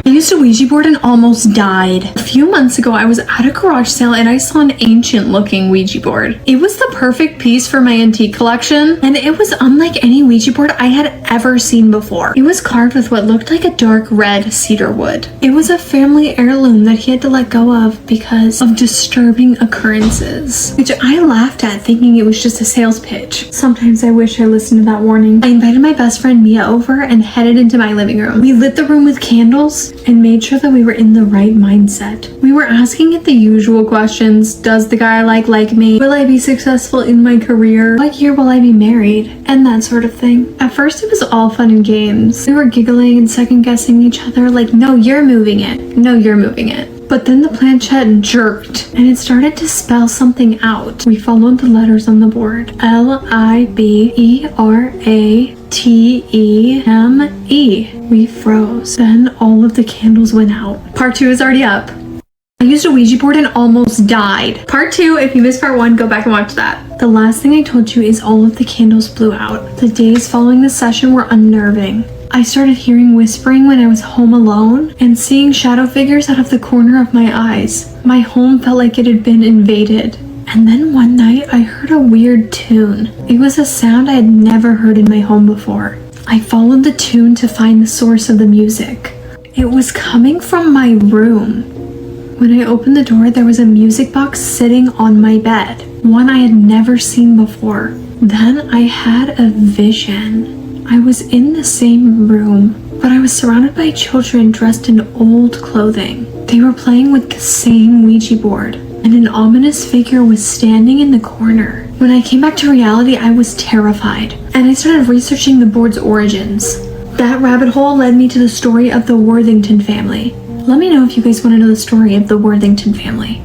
I used a Ouija board and almost died. A few months ago, I was at a garage sale and I saw an ancient looking Ouija board. It was the perfect piece for my antique collection, and it was unlike any Ouija board I had ever seen before. It was carved with what looked like a dark red cedar wood. It was a family heirloom that he had to let go of because of disturbing occurrences, which I laughed at thinking it was just a sales pitch. Sometimes I wish I listened to that warning. I invited my best friend Mia over and headed into my living room. We lit the room with candles and made sure that we were in the right mindset. We were asking it the usual questions. Does the guy I like me? Will I be successful in my career? What year will I be married? And that sort of thing. At first it was all fun and games. We were giggling and second guessing each other like, no, you're moving it. No, you're moving it. But then the planchette jerked and it started to spell something out. We followed the letters on the board. LiberaTeme. We froze. Then all of the candles went out. Part 2 is already up. I used a Ouija board and almost died. Part 2, if you missed part 1, go back and watch that. The last thing I told you is all of the candles blew out. The days following the session were unnerving. I started hearing whispering when I was home alone and seeing shadow figures out of the corner of my eyes. My home felt like it had been invaded. And then one night I heard a weird tune. It was a sound I had never heard in my home before. I followed the tune to find the source of the music. It was coming from my room. When I opened the door, there was a music box sitting on my bed, one I had never seen before. Then I had a vision. I was in the same room, but I was surrounded by children dressed in old clothing. They were playing with the same Ouija board, and an ominous figure was standing in the corner. When I came back to reality, I was terrified, and I started researching the board's origins. That rabbit hole led me to the story of the Worthington family. Let me know if you guys want to know the story of the Worthington family.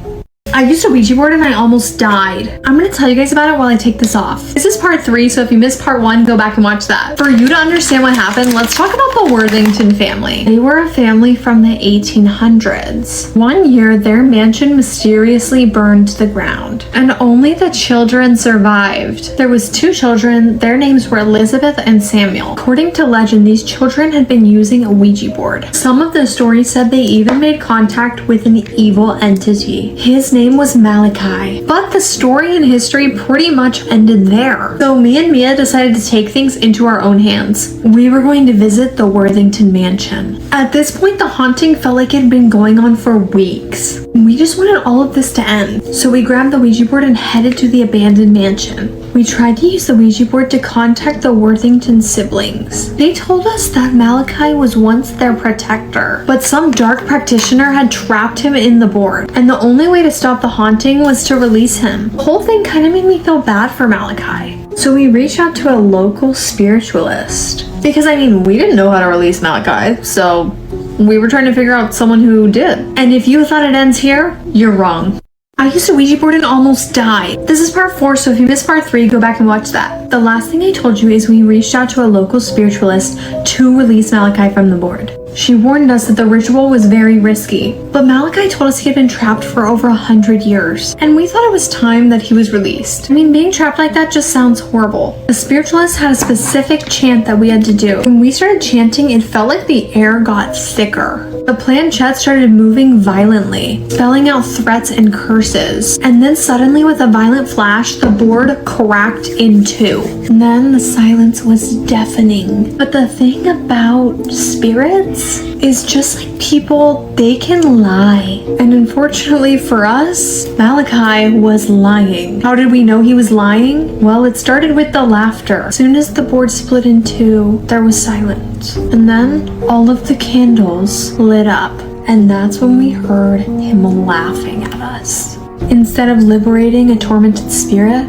I used a Ouija board and I almost died. I'm going to tell you guys about it while I take this off. This is part 3, so if you missed part 1, go back and watch that. For you to understand what happened, let's talk about the Worthington family. They were a family from the 1800s. One year, their mansion mysteriously burned to the ground, and only the children survived. There was 2 children. Their names were Elizabeth and Samuel. According to legend, these children had been using a Ouija board. Some of the stories said they even made contact with an evil entity. His name was Malachi, but the story and history pretty much ended there. So me and Mia decided to take things into our own hands. We were going to visit the Worthington mansion. At this point, the haunting felt like it had been going on for weeks. We just wanted all of this to end. So we grabbed the Ouija board and headed to the abandoned mansion. We tried to use the Ouija board to contact the Worthington siblings. They told us that Malachi was once their protector, but some dark practitioner had trapped him in the board, and the only way to stop the haunting was to release him. The whole thing kind of made me feel bad for Malachi. So we reached out to a local spiritualist. Because we didn't know how to release Malachi, so we were trying to figure out someone who did. And if you thought it ends here, you're wrong. I used a Ouija board and almost died. This is part 4, so if you missed part 3, go back and watch that. The last thing I told you is we reached out to a local spiritualist to release Malachi from the board. She warned us that the ritual was very risky, but Malachi told us he had been trapped for over 100 years, and we thought it was time that he was released. Being trapped like that just sounds horrible. The spiritualist had a specific chant that we had to do. When we started chanting, it felt like the air got thicker. The planchette started moving violently, spelling out threats and curses, and then suddenly with a violent flash, the board cracked in 2. And then the silence was deafening. But the thing about spirits is just like people, they can lie. And unfortunately for us, Malachi was lying. How did we know he was lying? Well, it started with the laughter. As soon as the board split in 2, there was silence. And then all of the candles lit up. And that's when we heard him laughing at us. Instead of liberating a tormented spirit,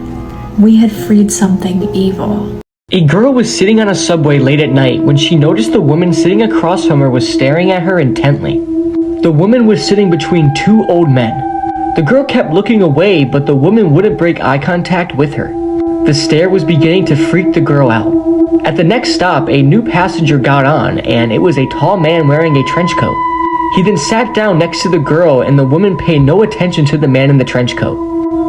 we had freed something evil. A girl was sitting on a subway late at night when she noticed the woman sitting across from her was staring at her intently. The woman was sitting between 2 old men. The girl kept looking away, but the woman wouldn't break eye contact with her. The stare was beginning to freak the girl out. At the next stop, a new passenger got on, and it was a tall man wearing a trench coat. He then sat down next to the girl, and the woman paid no attention to the man in the trench coat.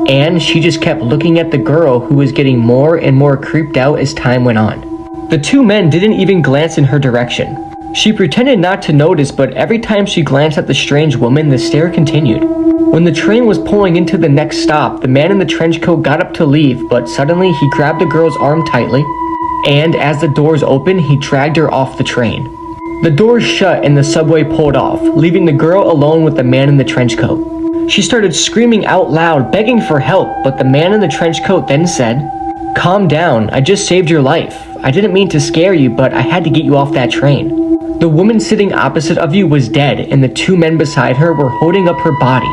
And she just kept looking at the girl, who was getting more and more creeped out as time went on. The 2 men didn't even glance in her direction. She pretended not to notice, but every time she glanced at the strange woman, the stare continued. When the train was pulling into the next stop, the man in the trench coat got up to leave, but suddenly he grabbed the girl's arm tightly, and as the doors opened, he dragged her off the train. The doors shut and the subway pulled off, leaving the girl alone with the man in the trench coat. She started screaming out loud, begging for help, but the man in the trench coat then said, "Calm down, I just saved your life. I didn't mean to scare you, but I had to get you off that train." The woman sitting opposite of you was dead, and the two men beside her were holding up her body.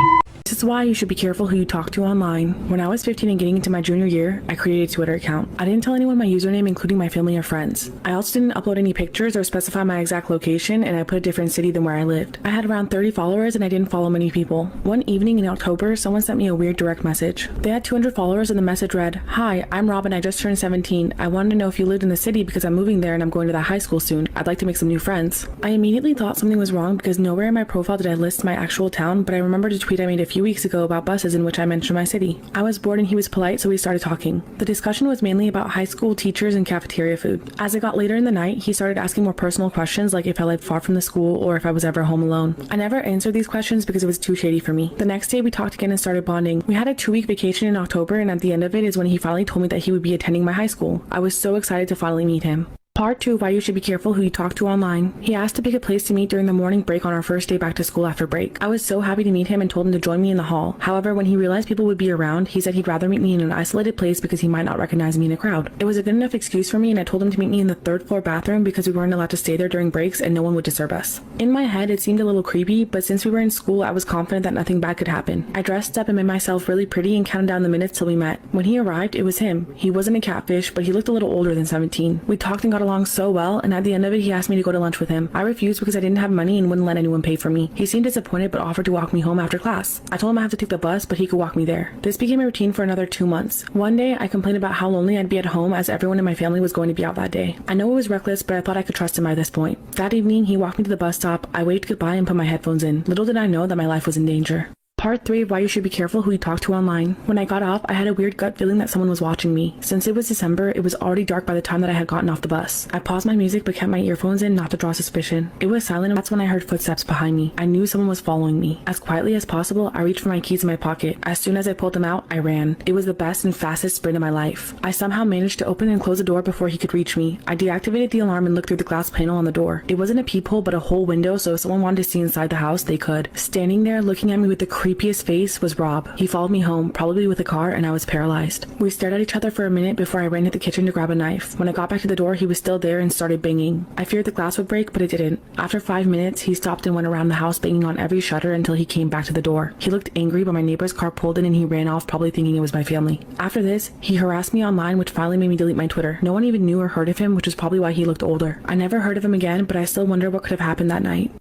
This is why you should be careful who you talk to online. When I was 15 and getting into my junior year, I created a Twitter account. I didn't tell anyone my username, including my family or friends. I also didn't upload any pictures or specify my exact location, and I put a different city than where I lived. I had around 30 followers and I didn't follow many people. One evening in October, someone sent me a weird direct message. They had 200 followers and the message read, "Hi, I'm Robin, I just turned 17. I wanted to know if you lived in the city because I'm moving there and I'm going to that high school soon. I'd like to make some new friends." I immediately thought something was wrong because nowhere in my profile did I list my actual town, but I remembered a tweet I made a few weeks ago about buses in which I mentioned my city. I was bored and he was polite, so we started talking. The discussion was mainly about high school teachers and cafeteria food. As it got later in the night, he started asking more personal questions like if I lived far from the school or if I was ever home alone. I never answered these questions because it was too shady for me. The next day we talked again and started bonding. We had a 2-week vacation in October, and at the end of it is when he finally told me that he would be attending my high school. I was so excited to finally meet him. Part 2 of why you should be careful who you talk to online. He asked to pick a place to meet during the morning break on our first day back to school after break. I was so happy to meet him and told him to join me in the hall. However, when he realized people would be around, he said he'd rather meet me in an isolated place because he might not recognize me in a crowd. It was a good enough excuse for me, and I told him to meet me in the 3rd floor bathroom because we weren't allowed to stay there during breaks and no one would disturb us. In my head, it seemed a little creepy, but since we were in school, I was confident that nothing bad could happen. I dressed up and made myself really pretty and counted down the minutes till we met. When he arrived, it was him. He wasn't a catfish, but he looked a little older than 17. We talked and got along so well, and at the end of it, he asked me to go to lunch with him. I refused because I didn't have money and wouldn't let anyone pay for me. He seemed disappointed but offered to walk me home after class. I told him I have to take the bus, but he could walk me there. This became a routine for another 2 months. One day, I complained about how lonely I'd be at home as everyone in my family was going to be out that day. I know it was reckless, but I thought I could trust him by this point. That evening, he walked me to the bus stop. I waved goodbye and put my headphones in. Little did I know that my life was in danger. Part 3 of why you should be careful who you talk to online. When I got off, I had a weird gut feeling that someone was watching me. Since it was December, it was already dark by the time that I had gotten off the bus. I paused my music but kept my earphones in not to draw suspicion. It was silent, and that's when I heard footsteps behind me. I knew someone was following me. As quietly as possible, I reached for my keys in my pocket. As soon as I pulled them out, I ran. It was the best and fastest sprint of my life. I somehow managed to open and close the door before he could reach me. I deactivated the alarm and looked through the glass panel on the door. It wasn't a peephole but a whole window, so if someone wanted to see inside the house, they could. Standing there looking at me with the creepiest face was Rob. He followed me home, probably with a car, and I was paralyzed. We stared at each other for a minute before I ran to the kitchen to grab a knife. When I got back to the door, he was still there and started banging. I feared the glass would break, but it didn't. After 5 minutes, he stopped and went around the house banging on every shutter until he came back to the door. He looked angry, but my neighbor's car pulled in and he ran off, probably thinking it was my family. After this, he harassed me online, which finally made me delete my Twitter. No one even knew or heard of him, which is probably why he looked older. I never heard of him again, but I still wonder what could have happened that night.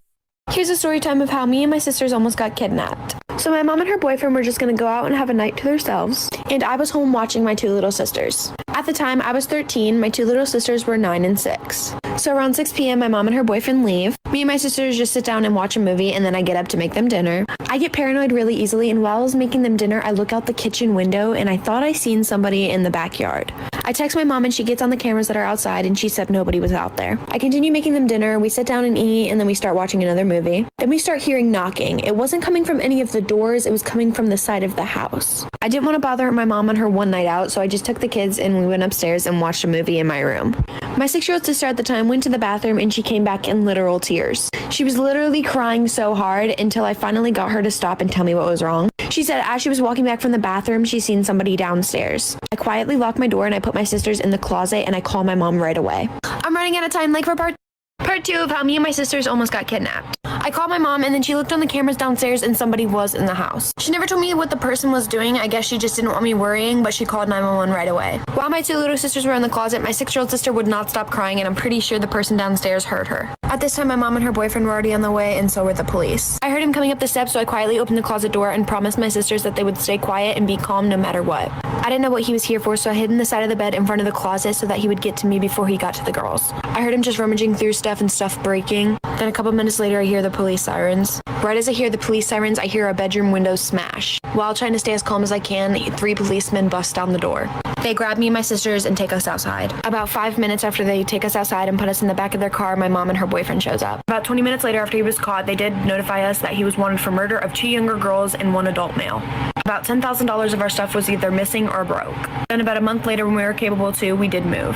Here's a story time of how me and my sisters almost got kidnapped. So my mom and her boyfriend were just gonna go out and have a night to themselves, and I was home watching my 2 little sisters. At the time, I was 13, my 2 little sisters were 9 and 6. So around 6 p.m., my mom and her boyfriend leave. Me and my sisters just sit down and watch a movie, and then I get up to make them dinner. I get paranoid really easily, and while I was making them dinner, I look out the kitchen window, and I thought I seen somebody in the backyard. I text my mom, and she gets on the cameras that are outside, and she said nobody was out there. I continue making them dinner, we sit down and eat, and then we start watching another movie. Then we start hearing knocking. It wasn't coming from any of the doors, it was coming from the side of the house. I didn't want to bother my mom on her one night out, so I just took the kids and we went upstairs and watched a movie in my room. My 6-year-old sister at the time went to the bathroom and she came back in literal tears. She was literally crying so hard until I finally got her to stop and tell me what was wrong. She said as she was walking back from the bathroom, she seen somebody downstairs. I quietly locked my door and I put my sisters in the closet and I called my mom right away. I'm running out of time, like for part 2 of how me and my sisters almost got kidnapped. I called my mom and then she looked on the cameras downstairs and somebody was in the house. She never told me what the person was doing. I guess she just didn't want me worrying, but she called 911 right away. While my 2 little sisters were in the closet, my 6-year-old sister would not stop crying and I'm pretty sure the person downstairs heard her. At this time, my mom and her boyfriend were already on the way and so were the police. I heard him coming up the steps, so I quietly opened the closet door and promised my sisters that they would stay quiet and be calm no matter what. I didn't know what he was here for, so I hid in the side of the bed in front of the closet so that he would get to me before he got to the girls. I heard him just rummaging through stuff and stuff breaking. Then a couple minutes later, I hear the police sirens. Right as I hear the police sirens, I hear a bedroom window smash. While trying to stay as calm as I can, 3 policemen bust down the door. They grab me and my sisters and take us outside. About 5 minutes after they take us outside and put us in the back of their car, my mom and her boyfriend shows up. About 20 minutes later, after he was caught, they did notify us that he was wanted for murder of 2 younger girls and 1 adult male. About $10,000 of our stuff was either missing or broke. Then about a month later, when we were capable to, we did move.